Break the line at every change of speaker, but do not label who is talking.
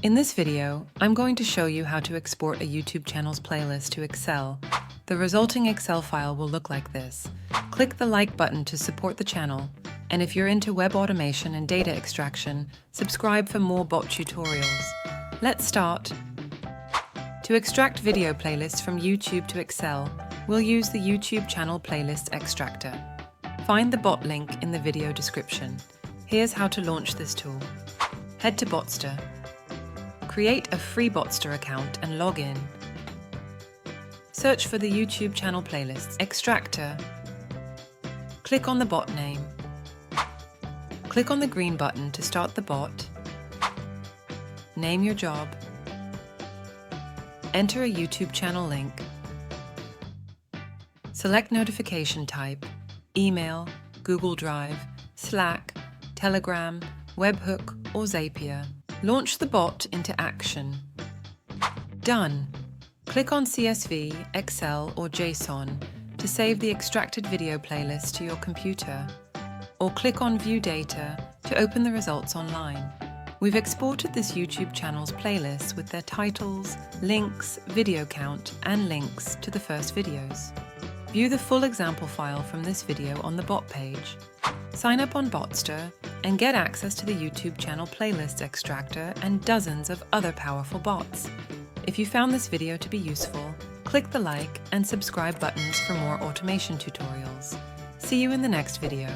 In this video, I'm going to show you how to export a YouTube channel's playlist to Excel. The resulting Excel file will look like this. Click the like button to support the channel, and if you're into web automation and data extraction, subscribe for more bot tutorials. Let's start. To extract video playlists from YouTube to Excel, we'll use the YouTube channel playlist extractor. Find the bot link in the video description. Here's how to launch this tool. Head to Botster. Create a free Botster account and log in. Search for the YouTube channel playlists extractor. Click on the bot name. Click on the green button to start the bot. Name your job. Enter a YouTube channel link. Select notification type, email, Google Drive, Slack, Telegram, Webhook, or Zapier. Launch the bot into action. Done. Click on CSV, Excel, or JSON to save the extracted video playlist to your computer, or click on View Data to open the results online. We've exported this YouTube channel's playlists with their titles, links, video count, and links to the first videos. View the full example file from this video on the bot page. Sign up on Botster and get access to the YouTube channel playlist extractor and dozens of other powerful bots. If you found this video to be useful, click the like and subscribe buttons for more automation tutorials. See you in the next video.